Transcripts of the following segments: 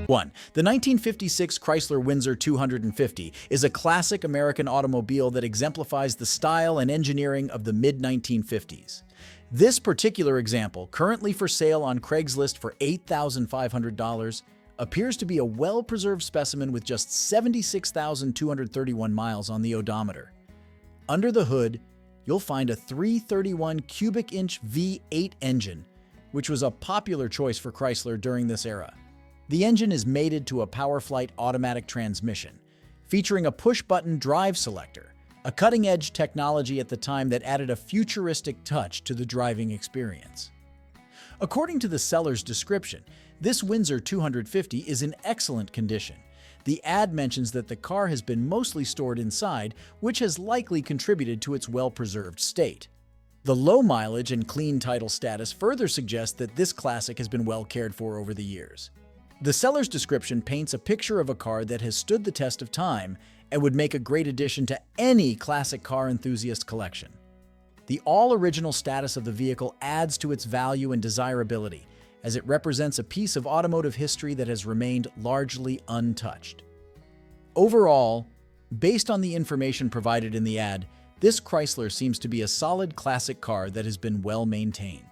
1. The 1956 Chrysler Windsor 250 is a classic American automobile that exemplifies the style and engineering of the mid-1950s. This particular example, currently for sale on Craigslist for $8,500, appears to be a well-preserved specimen with just 76,231 miles on the odometer. Under the hood, you'll find a 331 cubic inch V8 engine, which was a popular choice for Chrysler during this era. The engine is mated to a PowerFlight automatic transmission, featuring a push-button drive selector, a cutting-edge technology at the time that added a futuristic touch to the driving experience. According to the seller's description, this Windsor 250 is in excellent condition. The ad mentions that the car has been mostly stored inside, which has likely contributed to its well-preserved state. The low mileage and clean title status further suggests that this classic has been well cared for over the years. The seller's description paints a picture of a car that has stood the test of time and would make a great addition to any classic car enthusiast collection. The all-original status of the vehicle adds to its value and desirability, as it represents a piece of automotive history that has remained largely untouched. Overall, based on the information provided in the ad, this Chrysler seems to be a solid classic car that has been well maintained.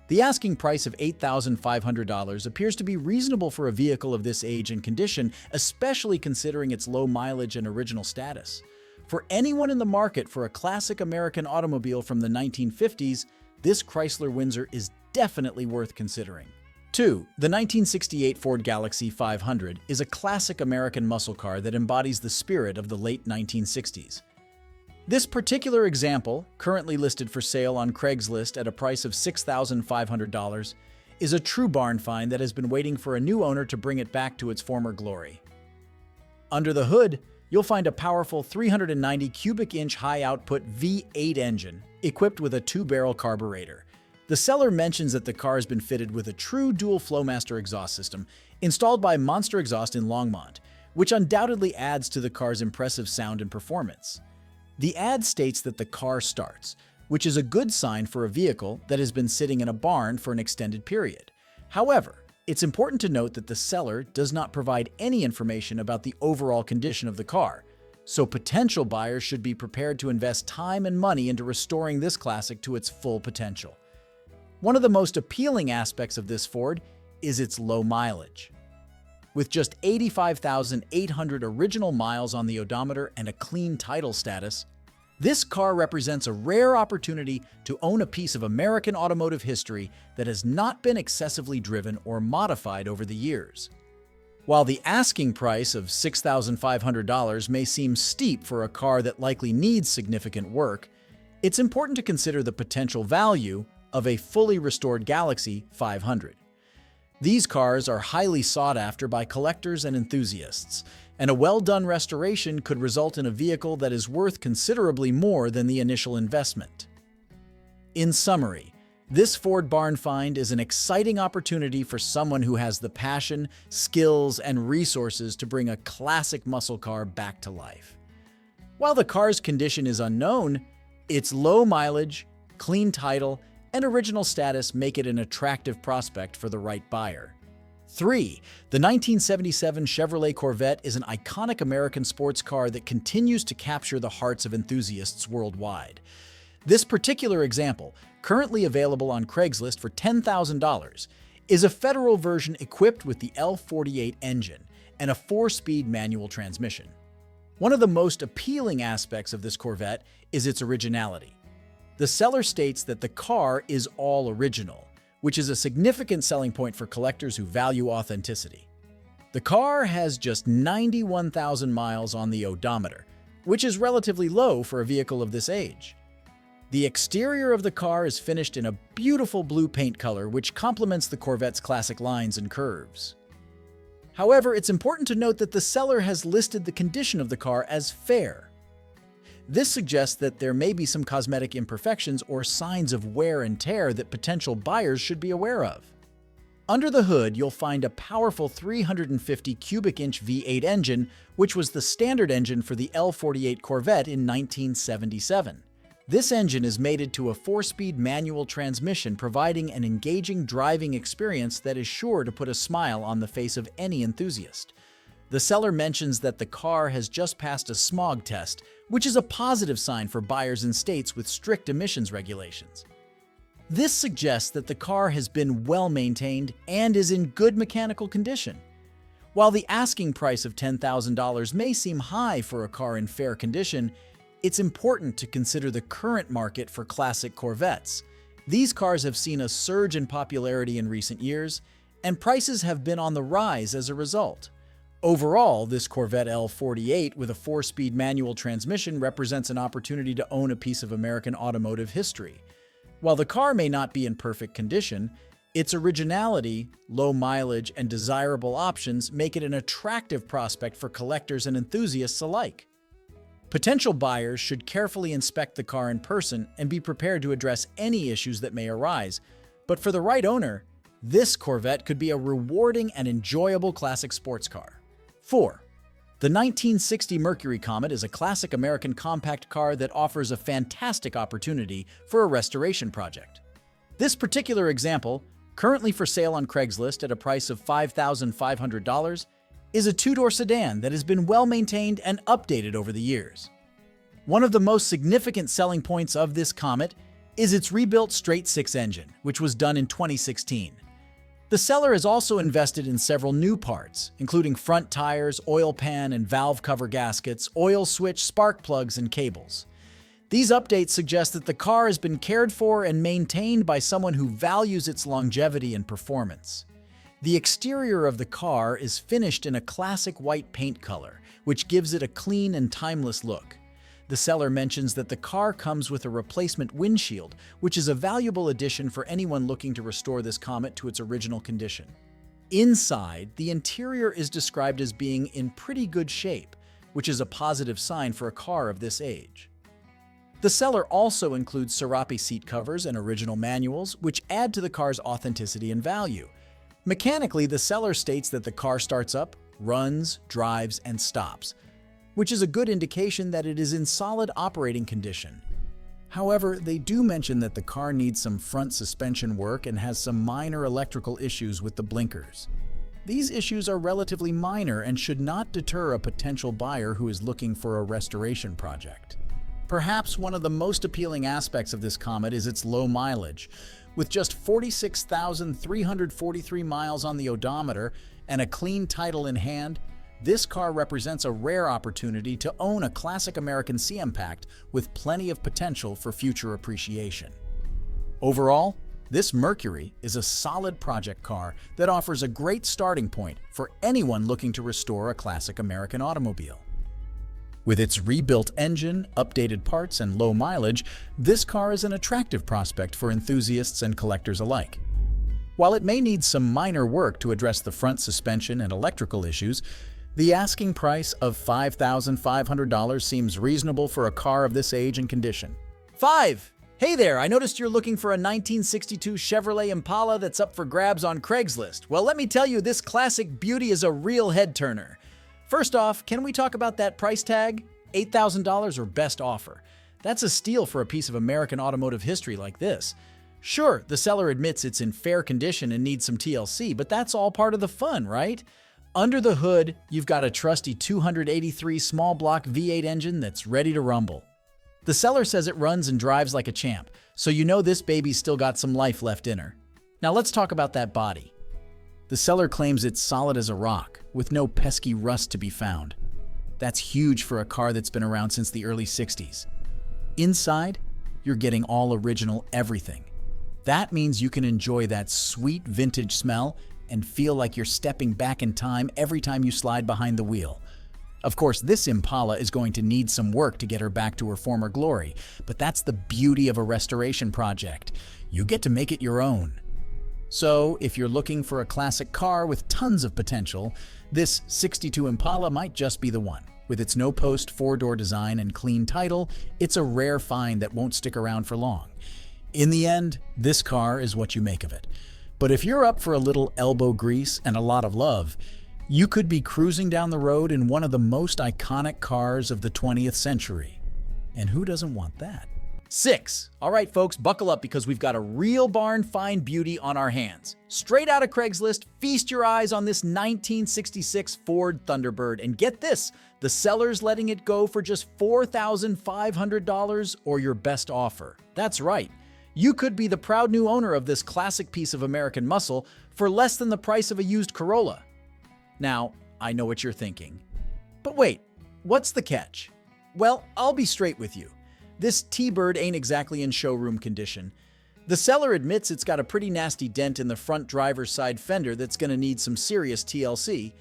The asking price of $8,500 appears to be reasonable for a vehicle of this age and condition, especially considering its low mileage and original status. For anyone in the market for a classic American automobile from the 1950s, this Chrysler Windsor is definitely worth considering. 2. The 1968 Ford Galaxie 500 is a classic American muscle car that embodies the spirit of the late 1960s. This particular example, currently listed for sale on Craigslist at a price of $6,500, is a true barn find that has been waiting for a new owner to bring it back to its former glory. Under the hood, you'll find a powerful 390 cubic inch high-output V8 engine, equipped with a 2-barrel carburetor. The seller mentions that the car has been fitted with a true dual Flowmaster exhaust system installed by Monster Exhaust in Longmont, which undoubtedly adds to the car's impressive sound and performance. The ad states that the car starts, which is a good sign for a vehicle that has been sitting in a barn for an extended period. However, it's important to note that the seller does not provide any information about the overall condition of the car, so potential buyers should be prepared to invest time and money into restoring this classic to its full potential. One of the most appealing aspects of this Ford is its low mileage. With just 85,800 original miles on the odometer and a clean title status, this car represents a rare opportunity to own a piece of American automotive history that has not been excessively driven or modified over the years. While the asking price of $6,500 may seem steep for a car that likely needs significant work, it's important to consider the potential value of a fully restored Galaxie 500. These cars are highly sought after by collectors and enthusiasts, and a well-done restoration could result in a vehicle that is worth considerably more than the initial investment. In summary, this Ford barn find is an exciting opportunity for someone who has the passion, skills, and resources to bring a classic muscle car back to life. While the car's condition is unknown, its low mileage, clean title, and original status make it an attractive prospect for the right buyer. 3. The 1977 Chevrolet Corvette is an iconic American sports car that continues to capture the hearts of enthusiasts worldwide. This particular example, currently available on Craigslist for $10,000, is a federal version equipped with the L48 engine and a 4-speed manual transmission. One of the most appealing aspects of this Corvette is its originality. The seller states that the car is all original, which is a significant selling point for collectors who value authenticity. The car has just 91,000 miles on the odometer, which is relatively low for a vehicle of this age. The exterior of the car is finished in a beautiful blue paint color, which complements the Corvette's classic lines and curves. However, it's important to note that the seller has listed the condition of the car as fair. This suggests that there may be some cosmetic imperfections or signs of wear and tear that potential buyers should be aware of. Under the hood, you'll find a powerful 350 cubic inch V8 engine, which was the standard engine for the L48 Corvette in 1977. This engine is mated to a 4-speed manual transmission, providing an engaging driving experience that is sure to put a smile on the face of any enthusiast. The seller mentions that the car has just passed a smog test, which is a positive sign for buyers in states with strict emissions regulations. This suggests that the car has been well maintained and is in good mechanical condition. While the asking price of $10,000 may seem high for a car in fair condition, it's important to consider the current market for classic Corvettes. These cars have seen a surge in popularity in recent years, and prices have been on the rise as a result. Overall, this Corvette L48 with a 4-speed manual transmission represents an opportunity to own a piece of American automotive history. While the car may not be in perfect condition, its originality, low mileage, and desirable options make it an attractive prospect for collectors and enthusiasts alike. Potential buyers should carefully inspect the car in person and be prepared to address any issues that may arise, but for the right owner, this Corvette could be a rewarding and enjoyable classic sports car. 4. The 1960 Mercury Comet is a classic American compact car that offers a fantastic opportunity for a restoration project. This particular example, currently for sale on Craigslist at a price of $5,500, is a two-door sedan that has been well maintained and updated over the years. One of the most significant selling points of this Comet is its rebuilt straight-six engine, which was done in 2016. The seller has also invested in several new parts, including front tires, oil pan and valve cover gaskets, oil switch, spark plugs, and cables. These updates suggest that the car has been cared for and maintained by someone who values its longevity and performance. The exterior of the car is finished in a classic white paint color, which gives it a clean and timeless look. The seller mentions that the car comes with a replacement windshield, which is a valuable addition for anyone looking to restore this Comet to its original condition. Inside, the interior is described as being in pretty good shape, which is a positive sign for a car of this age. The seller also includes Serape seat covers and original manuals, which add to the car's authenticity and value. Mechanically, the seller states that the car starts up, runs, drives, and stops, which is a good indication that it is in solid operating condition. However, they do mention that the car needs some front suspension work and has some minor electrical issues with the blinkers. These issues are relatively minor and should not deter a potential buyer who is looking for a restoration project. Perhaps one of the most appealing aspects of this Comet is its low mileage. With just 46,343 miles on the odometer and a clean title in hand, this car represents a rare opportunity to own a classic American C-Impact with plenty of potential for future appreciation. Overall, this Mercury is a solid project car that offers a great starting point for anyone looking to restore a classic American automobile. With its rebuilt engine, updated parts, and low mileage, this car is an attractive prospect for enthusiasts and collectors alike. While it may need some minor work to address the front suspension and electrical issues, the asking price of $5,500 seems reasonable for a car of this age and condition. 5. Hey there, I noticed you're looking for a 1962 Chevrolet Impala that's up for grabs on Craigslist. Well, let me tell you, this classic beauty is a real head-turner. First off, can we talk about that price tag? $8,000 or best offer. That's a steal for a piece of American automotive history like this. Sure, the seller admits it's in fair condition and needs some TLC, but that's all part of the fun, right? Under the hood, you've got a trusty 283 small block V8 engine that's ready to rumble. The seller says it runs and drives like a champ, so you know this baby's still got some life left in her. Now let's talk about that body. The seller claims it's solid as a rock, with no pesky rust to be found. That's huge for a car that's been around since the early 60s. Inside, you're getting all original everything. That means you can enjoy that sweet vintage smell and feel like you're stepping back in time every time you slide behind the wheel. Of course, this Impala is going to need some work to get her back to her former glory, but that's the beauty of a restoration project. You get to make it your own. So, if you're looking for a classic car with tons of potential, this '62 Impala might just be the one. With its no-post four-door design and clean title, it's a rare find that won't stick around for long. In the end, this car is what you make of it. But if you're up for a little elbow grease and a lot of love, you could be cruising down the road in one of the most iconic cars of the 20th century. And who doesn't want that? 6. All right, folks, buckle up because we've got a real barn find beauty on our hands. Straight out of Craigslist, feast your eyes on this 1966 Ford Thunderbird. And get this, the seller's letting it go for just $4,500 or your best offer. That's right. You could be the proud new owner of this classic piece of American muscle for less than the price of a used Corolla. Now, I know what you're thinking. But wait, what's the catch? Well, I'll be straight with you. This T-Bird ain't exactly in showroom condition. The seller admits it's got a pretty nasty dent in the front driver's side fender that's gonna need some serious TLC.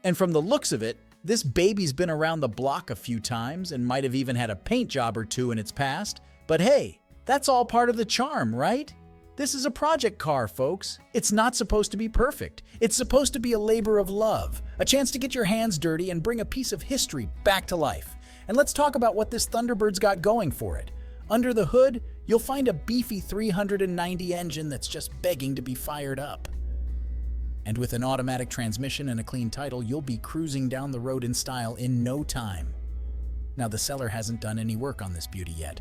And from the looks of it, this baby's been around the block a few times and might have even had a paint job or two in its past. But hey, that's all part of the charm, right? This is a project car, folks. It's not supposed to be perfect. It's supposed to be a labor of love, a chance to get your hands dirty and bring a piece of history back to life. And let's talk about what this Thunderbird's got going for it. Under the hood, you'll find a beefy 390 engine that's just begging to be fired up. And with an automatic transmission and a clean title, you'll be cruising down the road in style in no time. Now, the seller hasn't done any work on this beauty yet.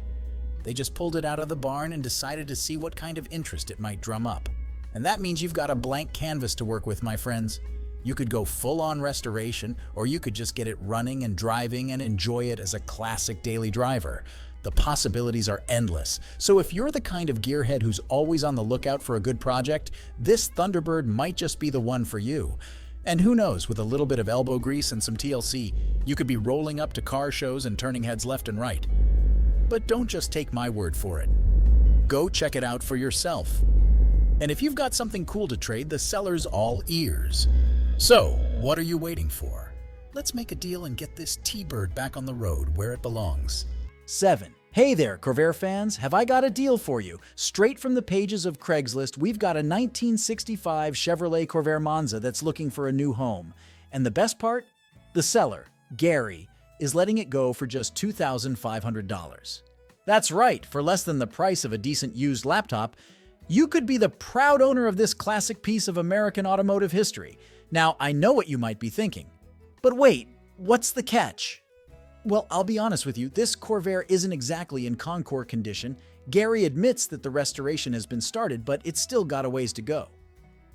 They just pulled it out of the barn and decided to see what kind of interest it might drum up. And that means you've got a blank canvas to work with, my friends. You could go full-on restoration, or you could just get it running and driving and enjoy it as a classic daily driver. The possibilities are endless. So if you're the kind of gearhead who's always on the lookout for a good project, this Thunderbird might just be the one for you. And who knows, with a little bit of elbow grease and some TLC, you could be rolling up to car shows and turning heads left and right. But don't just take my word for it. Go check it out for yourself. And if you've got something cool to trade, the seller's all ears. So, what are you waiting for? Let's make a deal and get this T-Bird back on the road where it belongs. 7. Hey there, Corvair fans, have I got a deal for you? Straight from the pages of Craigslist, we've got a 1965 Chevrolet Corvair Monza that's looking for a new home. And the best part? The seller, Gary, is letting it go for just $2,500. That's right, for less than the price of a decent used laptop, you could be the proud owner of this classic piece of American automotive history. Now, I know what you might be thinking. But wait, what's the catch? Well, I'll be honest with you, this Corvair isn't exactly in Concours condition. Gary admits that the restoration has been started, but it's still got a ways to go.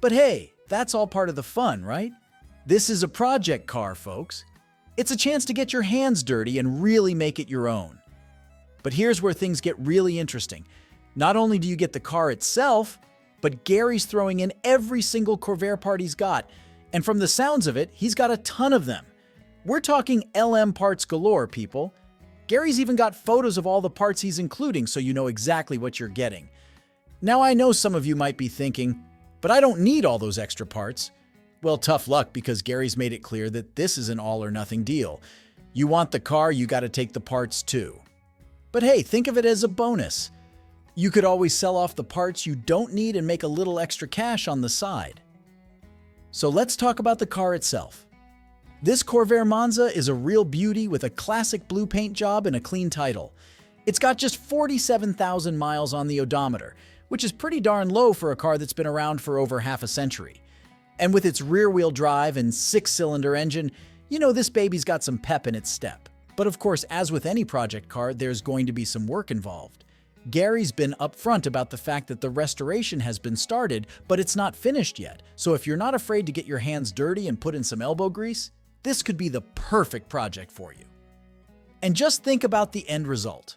But hey, that's all part of the fun, right? This is a project car, folks. It's a chance to get your hands dirty and really make it your own. But here's where things get really interesting. Not only do you get the car itself, but Gary's throwing in every single Corvair part he's got. And from the sounds of it, he's got a ton of them. We're talking LM parts galore, people. Gary's even got photos of all the parts he's including so you know exactly what you're getting. Now, I know some of you might be thinking, but I don't need all those extra parts. Well, tough luck, because Gary's made it clear that this is an all-or-nothing deal. You want the car, you gotta take the parts too. But hey, think of it as a bonus. You could always sell off the parts you don't need and make a little extra cash on the side. So let's talk about the car itself. This Corvair Monza is a real beauty with a classic blue paint job and a clean title. It's got just 47,000 miles on the odometer, which is pretty darn low for a car that's been around for over half a century. And with its rear-wheel drive and 6-cylinder engine, you know this baby's got some pep in its step. But of course, as with any project car, there's going to be some work involved. Gary's been upfront about the fact that the restoration has been started, but it's not finished yet. So if you're not afraid to get your hands dirty and put in some elbow grease, this could be the perfect project for you. And just think about the end result.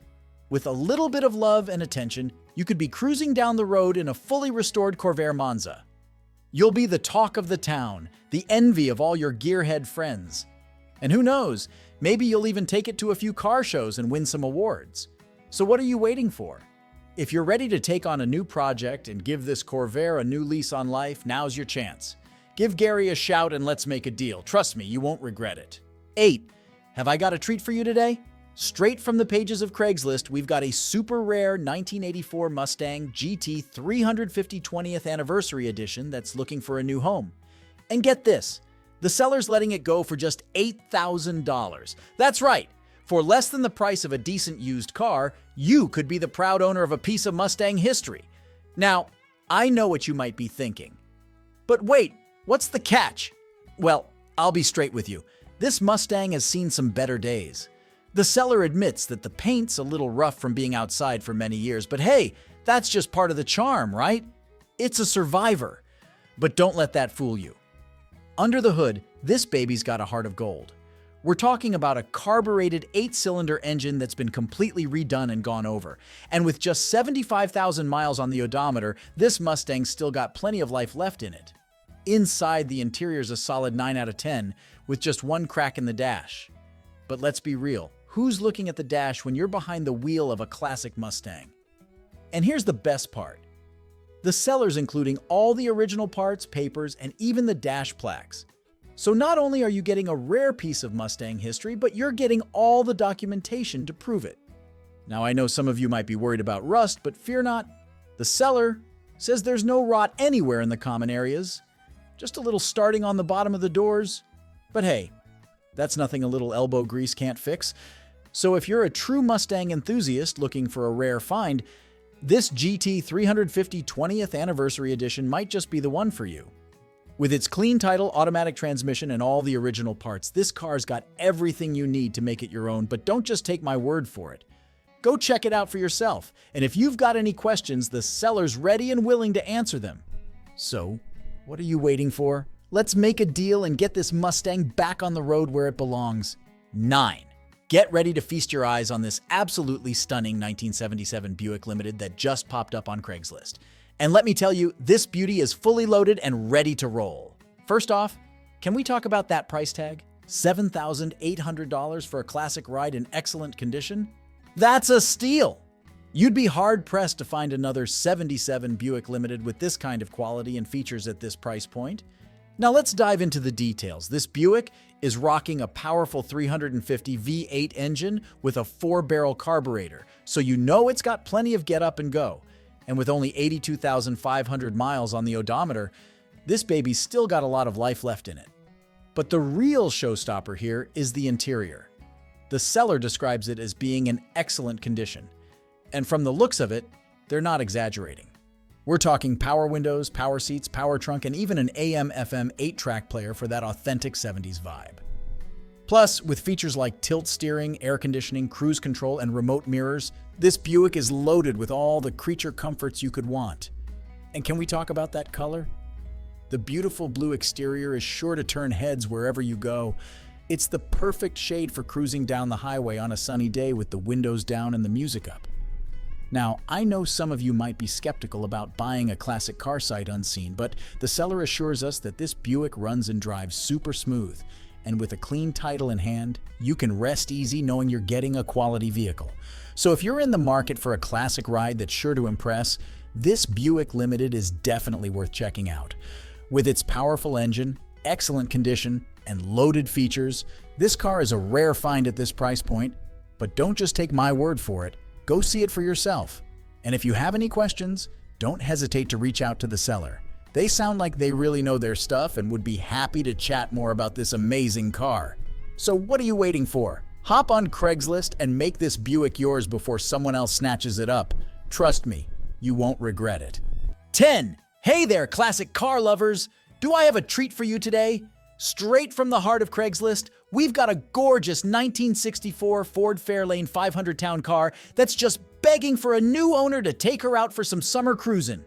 With a little bit of love and attention, you could be cruising down the road in a fully restored Corvair Monza. You'll be the talk of the town, the envy of all your gearhead friends. And who knows, maybe you'll even take it to a few car shows and win some awards. So what are you waiting for? If you're ready to take on a new project and give this Corvair a new lease on life, now's your chance. Give Gary a shout and let's make a deal. Trust me, you won't regret it. 8. Have I got a treat for you today? Straight from the pages of Craigslist, we've got a super rare 1984 Mustang GT 350 20th Anniversary Edition that's looking for a new home. And get this, the seller's letting it go for just $8,000. That's right. For less than the price of a decent used car, you could be the proud owner of a piece of Mustang history. Now, I know what you might be thinking. But wait, what's the catch? Well, I'll be straight with you. This Mustang has seen some better days. The seller admits that the paint's a little rough from being outside for many years, but hey, that's just part of the charm, right? It's a survivor. But don't let that fool you. Under the hood, this baby's got a heart of gold. We're talking about a carbureted 8-cylinder engine that's been completely redone and gone over. And with just 75,000 miles on the odometer, this Mustang's still got plenty of life left in it. Inside, the interior's a solid 9 out of 10, with just one crack in the dash. But let's be real, who's looking at the dash when you're behind the wheel of a classic Mustang? And here's the best part. The seller's including all the original parts, papers, and even the dash plaques. So not only are you getting a rare piece of Mustang history, but you're getting all the documentation to prove it. Now, I know some of you might be worried about rust, but fear not. The seller says there's no rot anywhere in the common areas, just a little starting on the bottom of the doors. But hey, that's nothing a little elbow grease can't fix. So if you're a true Mustang enthusiast looking for a rare find, this GT 350 20th Anniversary Edition might just be the one for you. With its clean title, automatic transmission, and all the original parts, this car's got everything you need to make it your own, but don't just take my word for it. Go check it out for yourself, and if you've got any questions, the seller's ready and willing to answer them. So, what are you waiting for? Let's make a deal and get this Mustang back on the road where it belongs. 9. Get ready to feast your eyes on this absolutely stunning 1977 Buick Limited that just popped up on Craigslist. And let me tell you, this beauty is fully loaded and ready to roll. First off, can we talk about that price tag? $7,800 for a classic ride in excellent condition? That's a steal! You'd be hard-pressed to find another 77 Buick Limited with this kind of quality and features at this price point. Now let's dive into the details. This Buick is rocking a powerful 350 V8 engine with a 4-barrel carburetor, so you know it's got plenty of get up and go. And with only 82,500 miles on the odometer, this baby's still got a lot of life left in it. But the real showstopper here is the interior. The seller describes it as being in excellent condition. And from the looks of it, they're not exaggerating. We're talking power windows, power seats, power trunk, and even an AM/FM 8-track player for that authentic 70s vibe. Plus, with features like tilt steering, air conditioning, cruise control, and remote mirrors, this Buick is loaded with all the creature comforts you could want. And can we talk about that color? The beautiful blue exterior is sure to turn heads wherever you go. It's the perfect shade for cruising down the highway on a sunny day with the windows down and the music up. Now, I know some of you might be skeptical about buying a classic car sight unseen, but the seller assures us that this Buick runs and drives super smooth. And with a clean title in hand, you can rest easy knowing you're getting a quality vehicle. So if you're in the market for a classic ride that's sure to impress, this Buick Limited is definitely worth checking out. With its powerful engine, excellent condition, and loaded features, this car is a rare find at this price point. But don't just take my word for it. Go see it for yourself. And if you have any questions, don't hesitate to reach out to the seller. They sound like they really know their stuff and would be happy to chat more about this amazing car. So what are you waiting for? Hop on Craigslist and make this Buick yours before someone else snatches it up. Trust me, you won't regret it. 10. Hey there, classic car lovers! Do I have a treat for you today? Straight from the heart of Craigslist, we've got a gorgeous 1964 Ford Fairlane 500 Towne car that's just begging for a new owner to take her out for some summer cruising.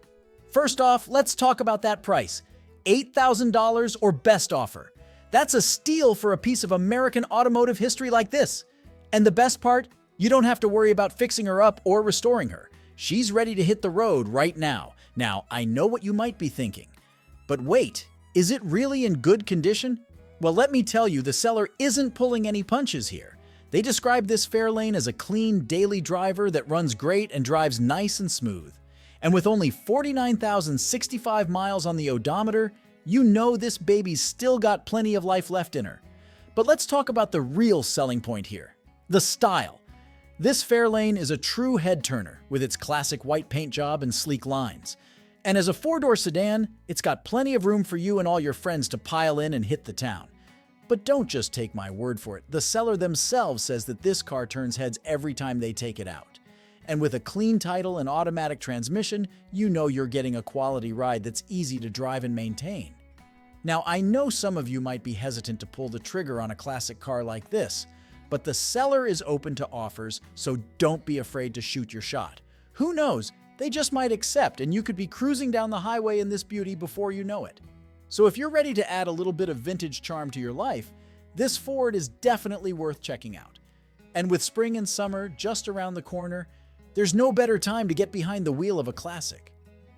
First off, let's talk about that price. $8,000 or best offer. That's a steal for a piece of American automotive history like this. And the best part, you don't have to worry about fixing her up or restoring her. She's ready to hit the road right now. Now, I know what you might be thinking. But wait, is it really in good condition? Well, let me tell you, the seller isn't pulling any punches here. They describe this Fairlane as a clean daily driver that runs great and drives nice and smooth. And with only 49,065 miles on the odometer, you know this baby's still got plenty of life left in her. But let's talk about the real selling point here, the style. This Fairlane is a true head-turner with its classic white paint job and sleek lines. And as a four-door sedan, it's got plenty of room for you and all your friends to pile in and hit the town. But don't just take my word for it. The seller themselves says that this car turns heads every time they take it out. And with a clean title and automatic transmission, you know you're getting a quality ride that's easy to drive and maintain. Now, I know some of you might be hesitant to pull the trigger on a classic car like this, but the seller is open to offers, so don't be afraid to shoot your shot. Who knows? They just might accept, and you could be cruising down the highway in this beauty before you know it. So if you're ready to add a little bit of vintage charm to your life, this Ford is definitely worth checking out. And with spring and summer just around the corner, there's no better time to get behind the wheel of a classic.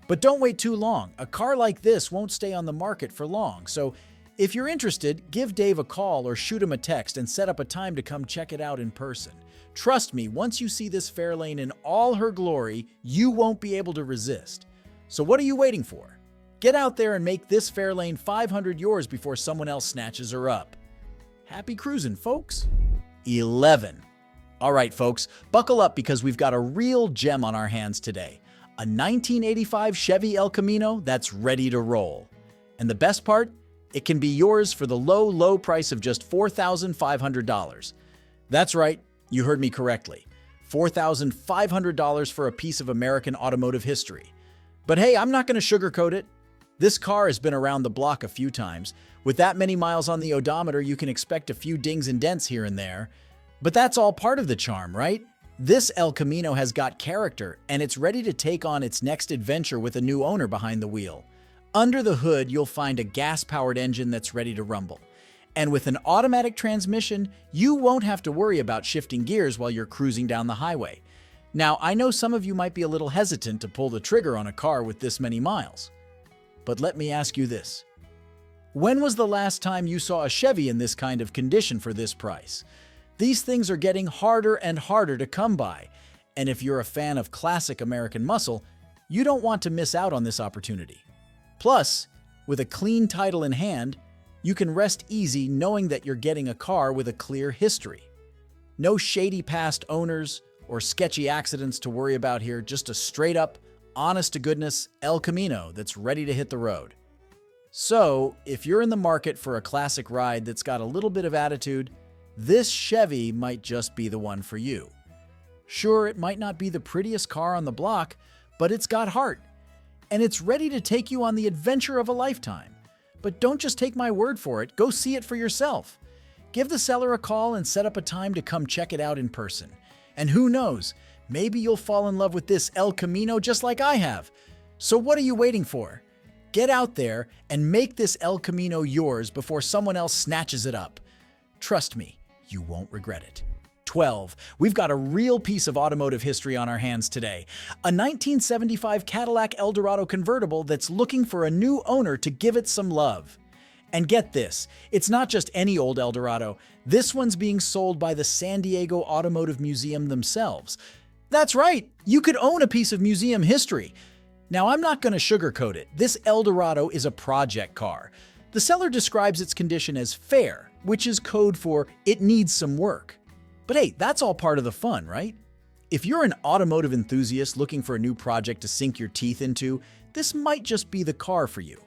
But don't wait too long. A car like this won't stay on the market for long, so if you're interested, give Dave a call or shoot him a text and set up a time to come check it out in person. Trust me, once you see this Fairlane in all her glory, you won't be able to resist. So what are you waiting for? Get out there and make this Fairlane 500 yours before someone else snatches her up. Happy cruising, folks. 11. All right, folks, buckle up because we've got a real gem on our hands today. A 1985 Chevy El Camino that's ready to roll. And the best part? It can be yours for the low, low price of just $4,500. That's right, you heard me correctly. $4,500 for a piece of American automotive history. But hey, I'm not going to sugarcoat it. This car has been around the block a few times. With that many miles on the odometer, you can expect a few dings and dents here and there. But that's all part of the charm, right? This El Camino has got character, and it's ready to take on its next adventure with a new owner behind the wheel. Under the hood, you'll find a gas-powered engine that's ready to rumble. And with an automatic transmission, you won't have to worry about shifting gears while you're cruising down the highway. Now, I know some of you might be a little hesitant to pull the trigger on a car with this many miles. But let me ask you this. When was the last time you saw a Chevy in this kind of condition for this price? These things are getting harder and harder to come by. And if you're a fan of classic American muscle, you don't want to miss out on this opportunity. Plus, with a clean title in hand, you can rest easy knowing that you're getting a car with a clear history. No shady past owners or sketchy accidents to worry about here, just a straight-up, honest-to-goodness El Camino that's ready to hit the road. So, if you're in the market for a classic ride that's got a little bit of attitude, this Chevy might just be the one for you. Sure, it might not be the prettiest car on the block, but it's got heart. And it's ready to take you on the adventure of a lifetime. But don't just take my word for it, go see it for yourself. Give the seller a call and set up a time to come check it out in person. And who knows, maybe you'll fall in love with this El Camino just like I have. So what are you waiting for? Get out there and make this El Camino yours before someone else snatches it up. Trust me, you won't regret it. 12. We've got a real piece of automotive history on our hands today. A 1975 Cadillac Eldorado convertible that's looking for a new owner to give it some love. And get this, it's not just any old Eldorado. This one's being sold by the San Diego Automotive Museum themselves. That's right, you could own a piece of museum history. Now, I'm not going to sugarcoat it. This Eldorado is a project car. The seller describes its condition as fair, which is code for it needs some work. But hey, that's all part of the fun, right? If you're an automotive enthusiast looking for a new project to sink your teeth into, this might just be the car for you.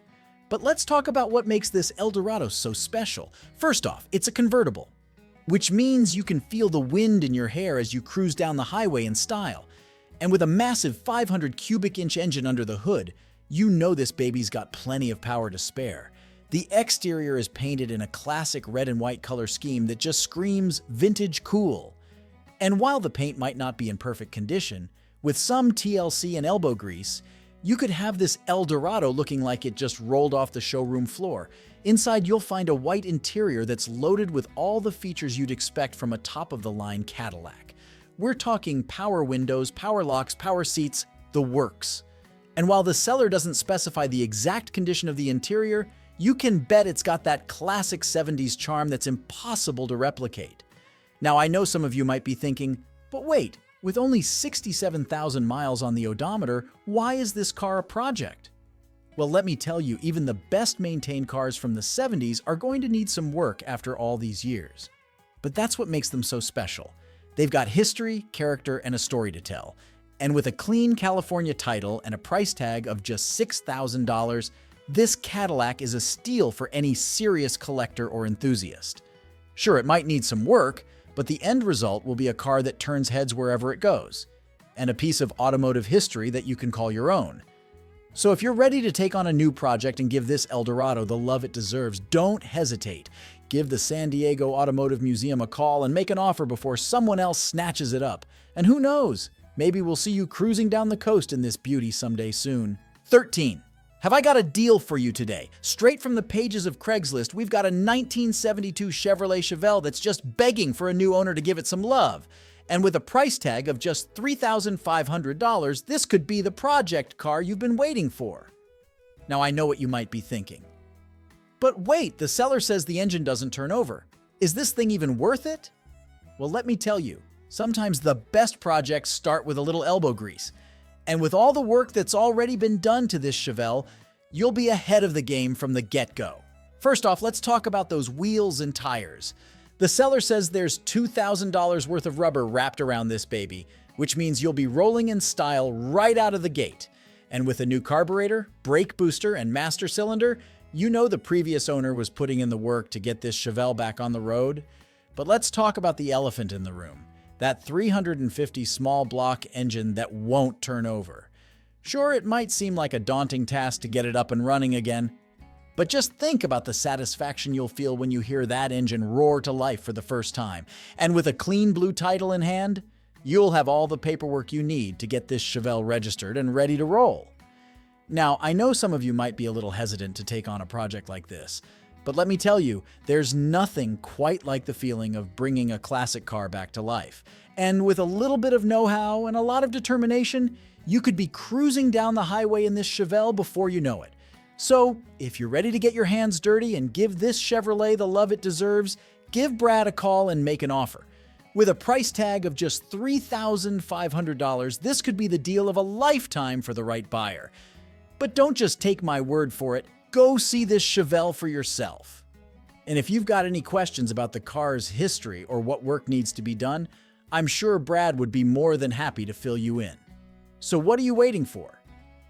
But let's talk about what makes this Eldorado so special. First off, it's a convertible, which means you can feel the wind in your hair as you cruise down the highway in style. And with a massive 500 cubic inch engine under the hood, you know this baby's got plenty of power to spare. The exterior is painted in a classic red and white color scheme that just screams vintage cool. And while the paint might not be in perfect condition, with some TLC and elbow grease, you could have this Eldorado looking like it just rolled off the showroom floor. Inside, you'll find a white interior that's loaded with all the features you'd expect from a top-of-the-line Cadillac. We're talking power windows, power locks, power seats, the works. And while the seller doesn't specify the exact condition of the interior, you can bet it's got that classic 70s charm that's impossible to replicate. Now, I know some of you might be thinking, but wait, with only 67,000 miles on the odometer, why is this car a project? Well, let me tell you, even the best maintained cars from the 70s are going to need some work after all these years. But that's what makes them so special. They've got history, character, and a story to tell. And with a clean California title and a price tag of just $6,000, this Cadillac is a steal for any serious collector or enthusiast. Sure, it might need some work, but the end result will be a car that turns heads wherever it goes, and a piece of automotive history that you can call your own. So if you're ready to take on a new project and give this Eldorado the love it deserves, don't hesitate. Give the San Diego Automotive Museum a call and make an offer before someone else snatches it up. And who knows, maybe we'll see you cruising down the coast in this beauty someday soon. 13. Have I got a deal for you today? Straight from the pages of Craigslist, we've got a 1972 Chevrolet Chevelle that's just begging for a new owner to give it some love. And with a price tag of just $3,500, this could be the project car you've been waiting for. Now, I know what you might be thinking. But wait, the seller says the engine doesn't turn over. Is this thing even worth it? Well, let me tell you, sometimes the best projects start with a little elbow grease. And with all the work that's already been done to this Chevelle, you'll be ahead of the game from the get-go. First off, let's talk about those wheels and tires. The seller says there's $2,000 worth of rubber wrapped around this baby, which means you'll be rolling in style right out of the gate. And with a new carburetor, brake booster, and master cylinder, you know the previous owner was putting in the work to get this Chevelle back on the road. But let's talk about the elephant in the room. That 350 small block engine that won't turn over. Sure, it might seem like a daunting task to get it up and running again, but just think about the satisfaction you'll feel when you hear that engine roar to life for the first time. And with a clean blue title in hand, you'll have all the paperwork you need to get this Chevelle registered and ready to roll. Now, I know some of you might be a little hesitant to take on a project like this, but let me tell you, there's nothing quite like the feeling of bringing a classic car back to life. And with a little bit of know-how and a lot of determination, you could be cruising down the highway in this Chevelle before you know it. So, if you're ready to get your hands dirty and give this Chevrolet the love it deserves, give Brad a call and make an offer. With a price tag of just $3,500, this could be the deal of a lifetime for the right buyer. But don't just take my word for it. Go see this Chevelle for yourself. And if you've got any questions about the car's history or what work needs to be done, I'm sure Brad would be more than happy to fill you in. So what are you waiting for?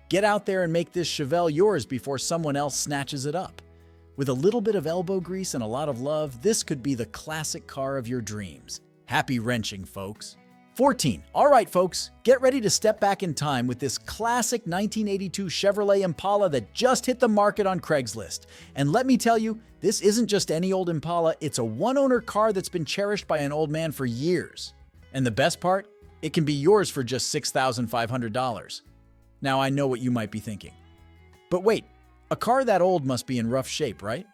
Get out there and make this Chevelle yours before someone else snatches it up. With a little bit of elbow grease and a lot of love, this could be the classic car of your dreams. Happy wrenching, folks. 14. All right, folks, get ready to step back in time with this classic 1982 Chevrolet Impala that just hit the market on Craigslist. And let me tell you, this isn't just any old Impala, it's a one-owner car that's been cherished by an old man for years. And the best part? It can be yours for just $6,500. Now, I know what you might be thinking. But wait, a car that old must be in rough shape, right?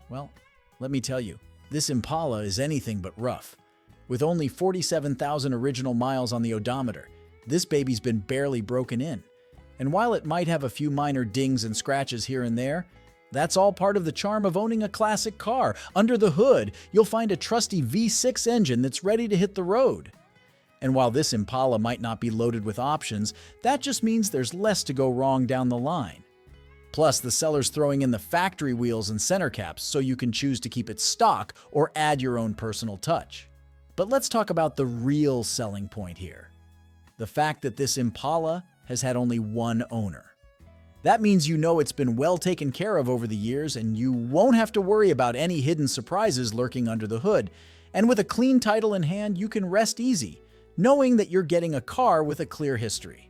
Well, let me tell you, this Impala is anything but rough. With only 47,000 original miles on the odometer, this baby's been barely broken in. And while it might have a few minor dings and scratches here and there, that's all part of the charm of owning a classic car. Under the hood, you'll find a trusty V6 engine that's ready to hit the road. And while this Impala might not be loaded with options, that just means there's less to go wrong down the line. Plus, the seller's throwing in the factory wheels and center caps so you can choose to keep it stock or add your own personal touch. But let's talk about the real selling point here. The fact that this Impala has had only one owner. That means you know it's been well taken care of over the years and you won't have to worry about any hidden surprises lurking under the hood. And with a clean title in hand, you can rest easy, knowing that you're getting a car with a clear history.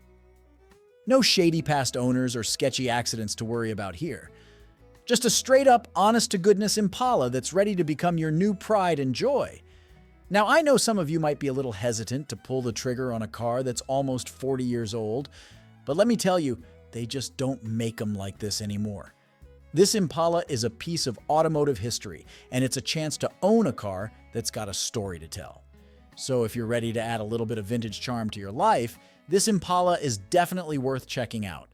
No shady past owners or sketchy accidents to worry about here. Just a straight-up, honest-to-goodness Impala that's ready to become your new pride and joy. Now, I know some of you might be a little hesitant to pull the trigger on a car that's almost 40 years old, but let me tell you, they just don't make them like this anymore. This Impala is a piece of automotive history, and it's a chance to own a car that's got a story to tell. So if you're ready to add a little bit of vintage charm to your life, this Impala is definitely worth checking out.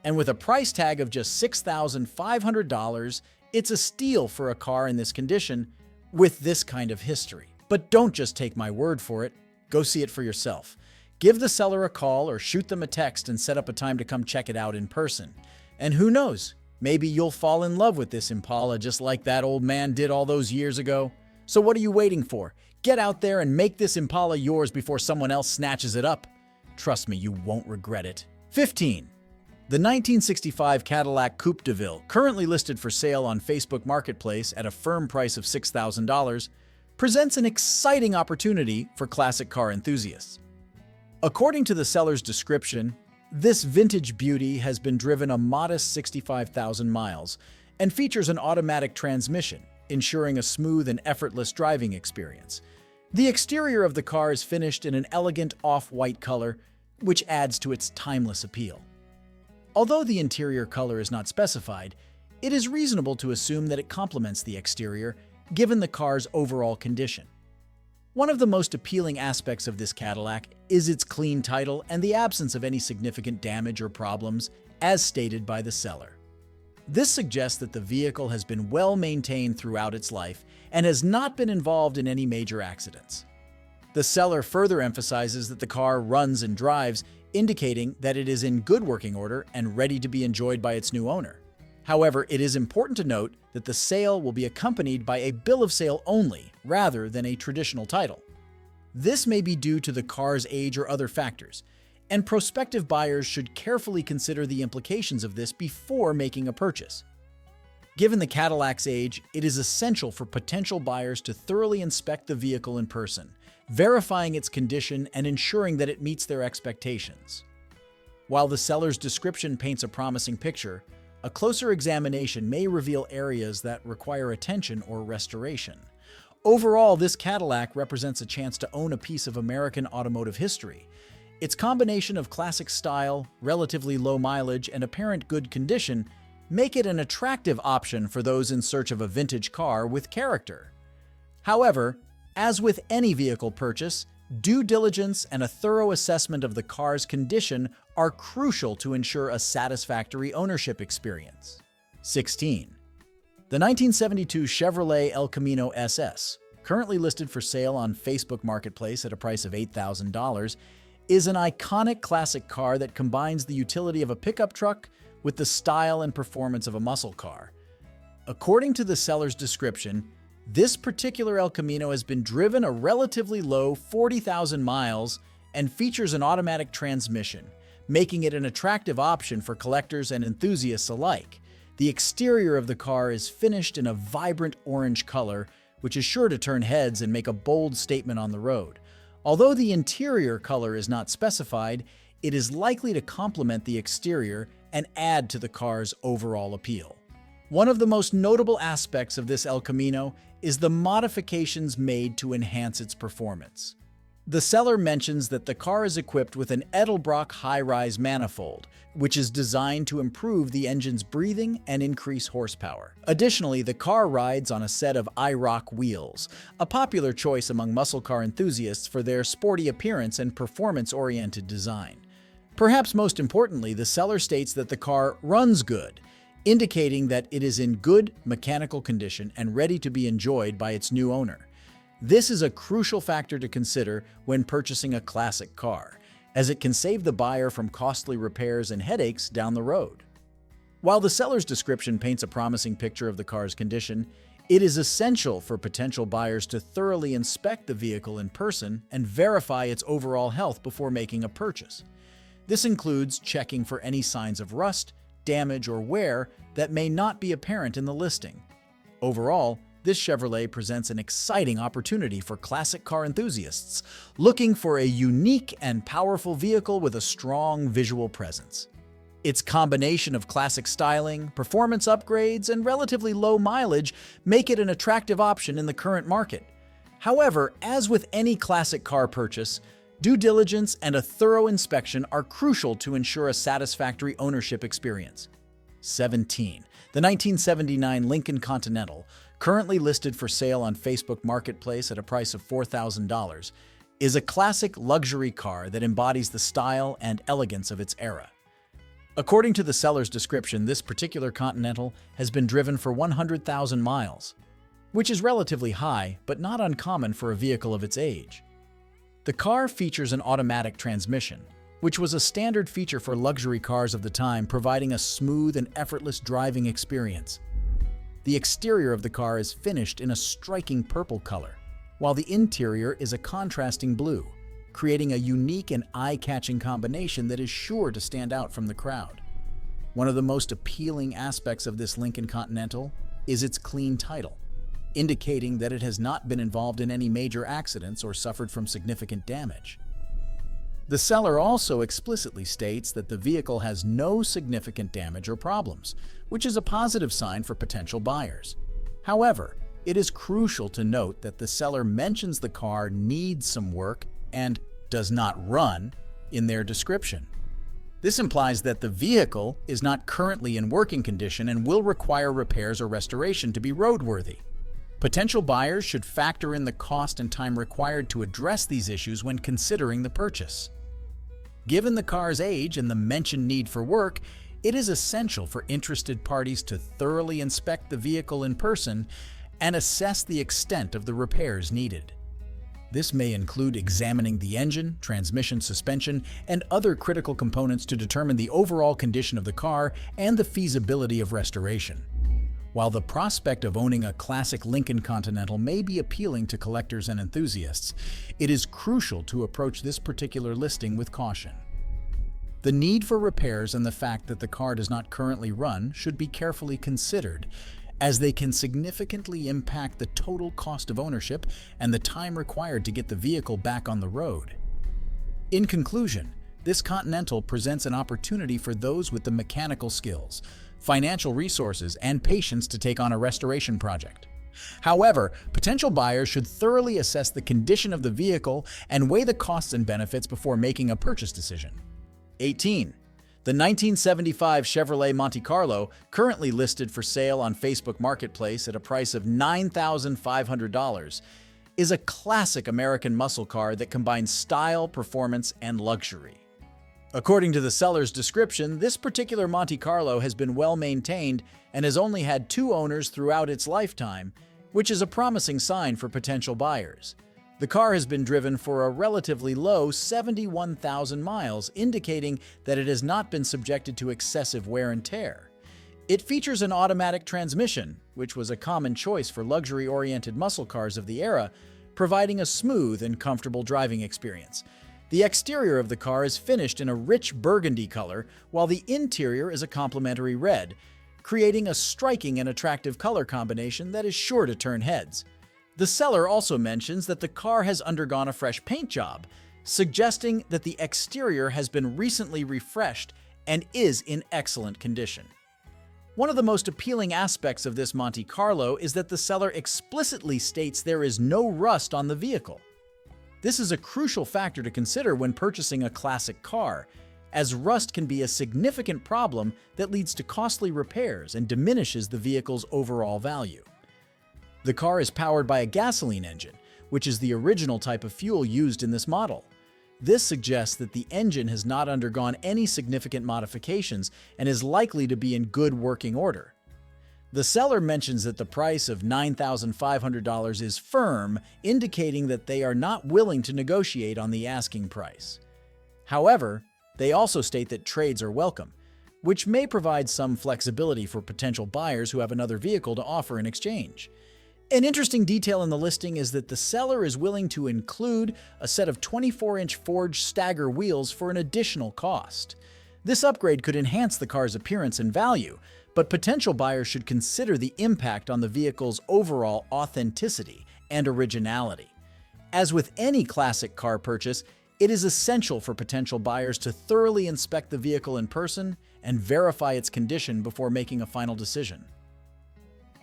And with a price tag of just $6,500, it's a steal for a car in this condition with this kind of history. But don't just take my word for it. Go see it for yourself. Give the seller a call or shoot them a text and set up a time to come check it out in person. And who knows, maybe you'll fall in love with this Impala just like that old man did all those years ago. So what are you waiting for? Get out there and make this Impala yours before someone else snatches it up. Trust me, you won't regret it. 15. The 1965 Cadillac Coupe Deville, currently listed for sale on Facebook Marketplace at a firm price of $6,000, presents an exciting opportunity for classic car enthusiasts. According to the seller's description, this vintage beauty has been driven a modest 65,000 miles and features an automatic transmission, ensuring a smooth and effortless driving experience. The exterior of the car is finished in an elegant off-white color, which adds to its timeless appeal. Although the interior color is not specified, it is reasonable to assume that it complements the exterior, given the car's overall condition. One of the most appealing aspects of this Cadillac is its clean title and the absence of any significant damage or problems, as stated by the seller. This suggests that the vehicle has been well maintained throughout its life and has not been involved in any major accidents. The seller further emphasizes that the car runs and drives, indicating that it is in good working order and ready to be enjoyed by its new owner. However, it is important to note that the sale will be accompanied by a bill of sale only, rather than a traditional title. This may be due to the car's age or other factors, and prospective buyers should carefully consider the implications of this before making a purchase. Given the Cadillac's age, it is essential for potential buyers to thoroughly inspect the vehicle in person, verifying its condition and ensuring that it meets their expectations. While the seller's description paints a promising picture, a closer examination may reveal areas that require attention or restoration. Overall, this Cadillac represents a chance to own a piece of American automotive history. Its combination of classic style, relatively low mileage, and apparent good condition make it an attractive option for those in search of a vintage car with character. However, as with any vehicle purchase, due diligence and a thorough assessment of the car's condition are crucial to ensure a satisfactory ownership experience. 16. The 1972 Chevrolet El Camino SS, currently listed for sale on Facebook Marketplace at a price of $8,000, is an iconic classic car that combines the utility of a pickup truck with the style and performance of a muscle car. According to the seller's description, this particular El Camino has been driven a relatively low 40,000 miles and features an automatic transmission, making it an attractive option for collectors and enthusiasts alike. The exterior of the car is finished in a vibrant orange color, which is sure to turn heads and make a bold statement on the road. Although the interior color is not specified, it is likely to complement the exterior and add to the car's overall appeal. One of the most notable aspects of this El Camino is the modifications made to enhance its performance. The seller mentions that the car is equipped with an Edelbrock high-rise manifold, which is designed to improve the engine's breathing and increase horsepower. Additionally, the car rides on a set of IROC wheels, a popular choice among muscle car enthusiasts for their sporty appearance and performance-oriented design. Perhaps most importantly, the seller states that the car runs good, indicating that it is in good mechanical condition and ready to be enjoyed by its new owner. This is a crucial factor to consider when purchasing a classic car, as it can save the buyer from costly repairs and headaches down the road. While the seller's description paints a promising picture of the car's condition, it is essential for potential buyers to thoroughly inspect the vehicle in person and verify its overall health before making a purchase. This includes checking for any signs of rust, damage, or wear that may not be apparent in the listing. Overall, this Chevrolet presents an exciting opportunity for classic car enthusiasts looking for a unique and powerful vehicle with a strong visual presence. Its combination of classic styling, performance upgrades, and relatively low mileage make it an attractive option in the current market. However, as with any classic car purchase, due diligence and a thorough inspection are crucial to ensure a satisfactory ownership experience. 17. The 1979 Lincoln Continental, currently listed for sale on Facebook Marketplace at a price of $4,000, is a classic luxury car that embodies the style and elegance of its era. According to the seller's description, this particular Continental has been driven for 100,000 miles, which is relatively high but not uncommon for a vehicle of its age. The car features an automatic transmission, which was a standard feature for luxury cars of the time, providing a smooth and effortless driving experience. The exterior of the car is finished in a striking purple color, while the interior is a contrasting blue, creating a unique and eye-catching combination that is sure to stand out from the crowd. One of the most appealing aspects of this Lincoln Continental is its clean title, indicating that it has not been involved in any major accidents or suffered from significant damage. The seller also explicitly states that the vehicle has no significant damage or problems, which is a positive sign for potential buyers. However, It is crucial to note that the seller mentions the car needs some work and does not run in their description. This implies that the vehicle is not currently in working condition and will require repairs or restoration to be roadworthy. Potential buyers should factor in the cost and time required to address these issues when considering the purchase. Given the car's age and the mentioned need for work, it is essential for interested parties to thoroughly inspect the vehicle in person and assess the extent of the repairs needed. This may include examining the engine, transmission, suspension, and other critical components to determine the overall condition of the car and the feasibility of restoration. While the prospect of owning a classic Lincoln Continental may be appealing to collectors and enthusiasts, it is crucial to approach this particular listing with caution. The need for repairs and the fact that the car does not currently run should be carefully considered, as they can significantly impact the total cost of ownership and the time required to get the vehicle back on the road. In conclusion, this Continental presents an opportunity for those with the mechanical skills, financial resources, and patience to take on a restoration project. However, potential buyers should thoroughly assess the condition of the vehicle and weigh the costs and benefits before making a purchase decision. 18. The 1975 Chevrolet Monte Carlo, currently listed for sale on Facebook Marketplace at a price of $9,500, is a classic American muscle car that combines style, performance, and luxury. According to the seller's description, this particular Monte Carlo has been well maintained and has only had 2 owners throughout its lifetime, which is a promising sign for potential buyers. The car has been driven for a relatively low 71,000 miles, indicating that it has not been subjected to excessive wear and tear. It features an automatic transmission, which was a common choice for luxury-oriented muscle cars of the era, providing a smooth and comfortable driving experience. The exterior of the car is finished in a rich burgundy color, while the interior is a complementary red, creating a striking and attractive color combination that is sure to turn heads. The seller also mentions that the car has undergone a fresh paint job, suggesting that the exterior has been recently refreshed and is in excellent condition. One of the most appealing aspects of this Monte Carlo is that the seller explicitly states there is no rust on the vehicle. This is a crucial factor to consider when purchasing a classic car, as rust can be a significant problem that leads to costly repairs and diminishes the vehicle's overall value. The car is powered by a gasoline engine, which is the original type of fuel used in this model. This suggests that the engine has not undergone any significant modifications and is likely to be in good working order. The seller mentions that the price of $9,500 is firm, indicating that they are not willing to negotiate on the asking price. However, they also state that trades are welcome, which may provide some flexibility for potential buyers who have another vehicle to offer in exchange. An interesting detail in the listing is that the seller is willing to include a set of 24-inch forged stagger wheels for an additional cost. This upgrade could enhance the car's appearance and value, but potential buyers should consider the impact on the vehicle's overall authenticity and originality. As with any classic car purchase, it is essential for potential buyers to thoroughly inspect the vehicle in person and verify its condition before making a final decision.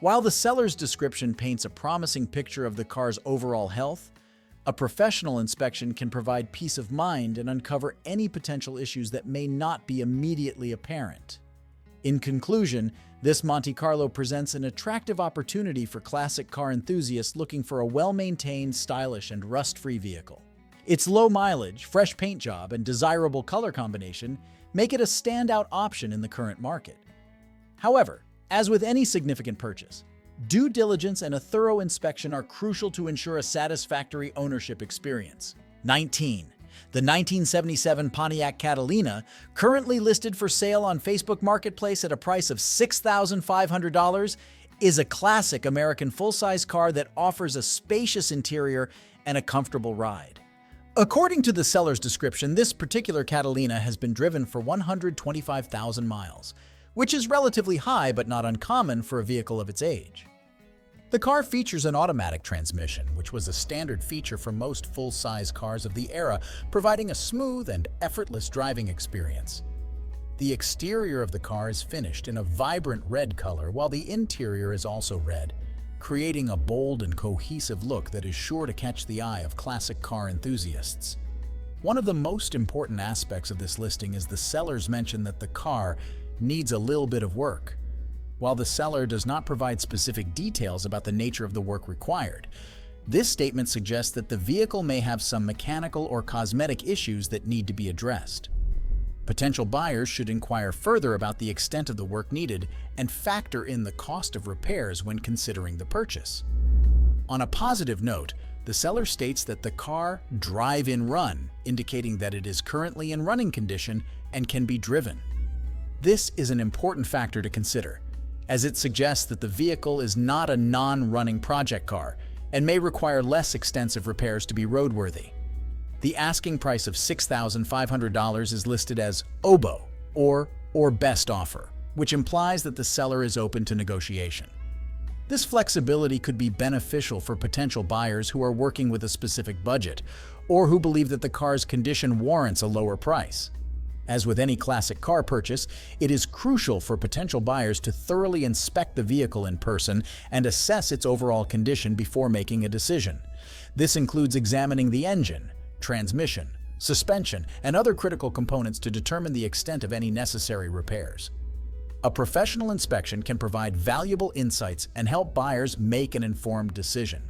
While the seller's description paints a promising picture of the car's overall health, a professional inspection can provide peace of mind and uncover any potential issues that may not be immediately apparent. In conclusion, this Monte Carlo presents an attractive opportunity for classic car enthusiasts looking for a well-maintained, stylish, and rust-free vehicle. Its low mileage, fresh paint job, and desirable color combination make it a standout option in the current market. However, as with any significant purchase, due diligence and a thorough inspection are crucial to ensure a satisfactory ownership experience. 19. The 1977 Pontiac Catalina, currently listed for sale on Facebook Marketplace at a price of $6,500, is a classic American full-size car that offers a spacious interior and a comfortable ride. According to the seller's description, this particular Catalina has been driven for 125,000 miles, which is relatively high but not uncommon for a vehicle of its age. The car features an automatic transmission, which was a standard feature for most full-size cars of the era, providing a smooth and effortless driving experience. The exterior of the car is finished in a vibrant red color, while the interior is also red, creating a bold and cohesive look that is sure to catch the eye of classic car enthusiasts. One of the most important aspects of this listing is the seller's mention that the car needs a little bit of work. While the seller does not provide specific details about the nature of the work required, this statement suggests that the vehicle may have some mechanical or cosmetic issues that need to be addressed. Potential buyers should inquire further about the extent of the work needed and factor in the cost of repairs when considering the purchase. On a positive note, the seller states that the car drive-in run, indicating that it is currently in running condition and can be driven. This is an important factor to consider, as it suggests that the vehicle is not a non-running project car and may require less extensive repairs to be roadworthy. The asking price of $6,500 is listed as OBO, or best offer, which implies that the seller is open to negotiation. This flexibility could be beneficial for potential buyers who are working with a specific budget or who believe that the car's condition warrants a lower price. As with any classic car purchase, it is crucial for potential buyers to thoroughly inspect the vehicle in person and assess its overall condition before making a decision. This includes examining the engine, transmission, suspension, and other critical components to determine the extent of any necessary repairs. A professional inspection can provide valuable insights and help buyers make an informed decision.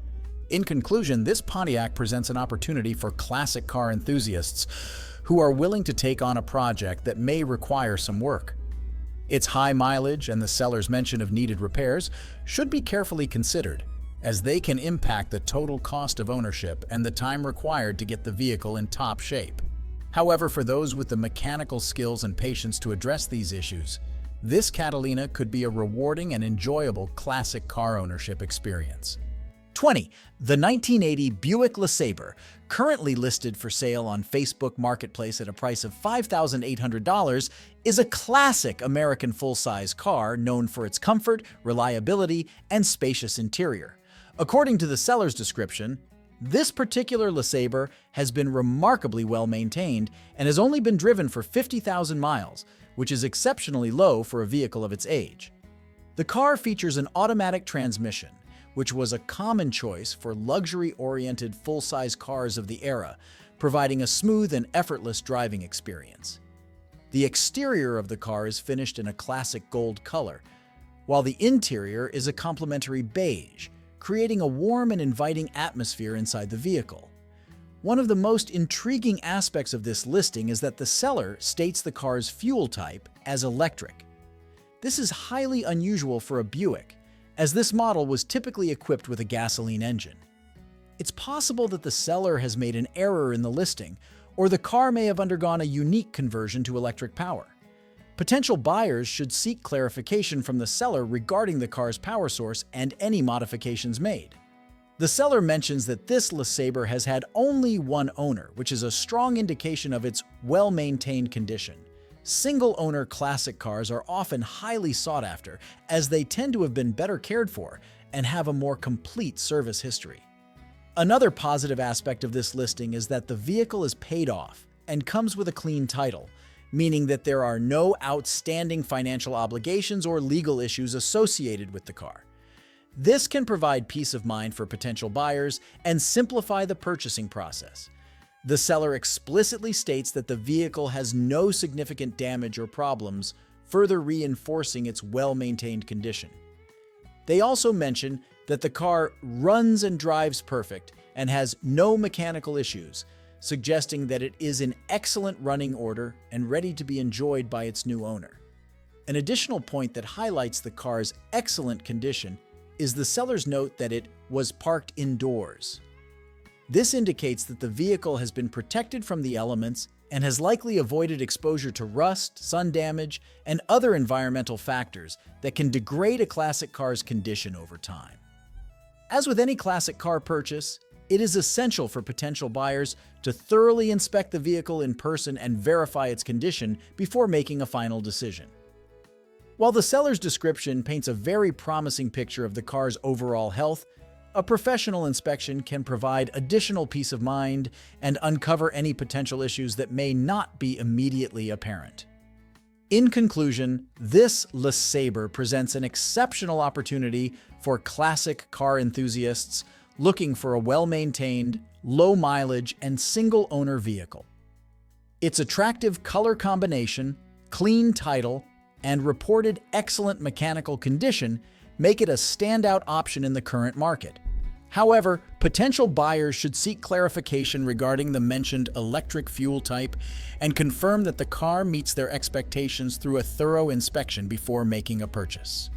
In conclusion, this Pontiac presents an opportunity for classic car enthusiasts who are willing to take on a project that may require some work. Its high mileage and the seller's mention of needed repairs should be carefully considered, as they can impact the total cost of ownership and the time required to get the vehicle in top shape. However, for those with the mechanical skills and patience to address these issues, this Catalina could be a rewarding and enjoyable classic car ownership experience. 20. The 1980 Buick LeSabre, currently listed for sale on Facebook Marketplace at a price of $5,800, is a classic American full-size car known for its comfort, reliability, and spacious interior. According to the seller's description, this particular LeSabre has been remarkably well maintained and has only been driven for 50,000 miles, which is exceptionally low for a vehicle of its age. The car features an automatic transmission, which was a common choice for luxury-oriented full-size cars of the era, providing a smooth and effortless driving experience. The exterior of the car is finished in a classic gold color, while the interior is a complementary beige, creating a warm and inviting atmosphere inside the vehicle. One of the most intriguing aspects of this listing is that the seller states the car's fuel type as electric. This is highly unusual for a Buick, as this model was typically equipped with a gasoline engine. It's possible that the seller has made an error in the listing, or the car may have undergone a unique conversion to electric power. Potential buyers should seek clarification from the seller regarding the car's power source and any modifications made. The seller mentions that this LeSabre has had only one owner, which is a strong indication of its well-maintained condition. Single-owner classic cars are often highly sought after, as they tend to have been better cared for and have a more complete service history. Another positive aspect of this listing is that the vehicle is paid off and comes with a clean title, meaning that there are no outstanding financial obligations or legal issues associated with the car. This can provide peace of mind for potential buyers and simplify the purchasing process. The seller explicitly states that the vehicle has no significant damage or problems, further reinforcing its well-maintained condition. They also mention that the car runs and drives perfect and has no mechanical issues, suggesting that it is in excellent running order and ready to be enjoyed by its new owner. An additional point that highlights the car's excellent condition is the seller's note that it was parked indoors. This indicates that the vehicle has been protected from the elements and has likely avoided exposure to rust, sun damage, and other environmental factors that can degrade a classic car's condition over time. As with any classic car purchase, it is essential for potential buyers to thoroughly inspect the vehicle in person and verify its condition before making a final decision. While the seller's description paints a very promising picture of the car's overall health, a professional inspection can provide additional peace of mind and uncover any potential issues that may not be immediately apparent. In conclusion, this LeSabre presents an exceptional opportunity for classic car enthusiasts looking for a well-maintained, low-mileage, and single-owner vehicle. Its attractive color combination, clean title, and reported excellent mechanical condition make it a standout option in the current market. However, potential buyers should seek clarification regarding the mentioned electric fuel type and confirm that the car meets their expectations through a thorough inspection before making a purchase.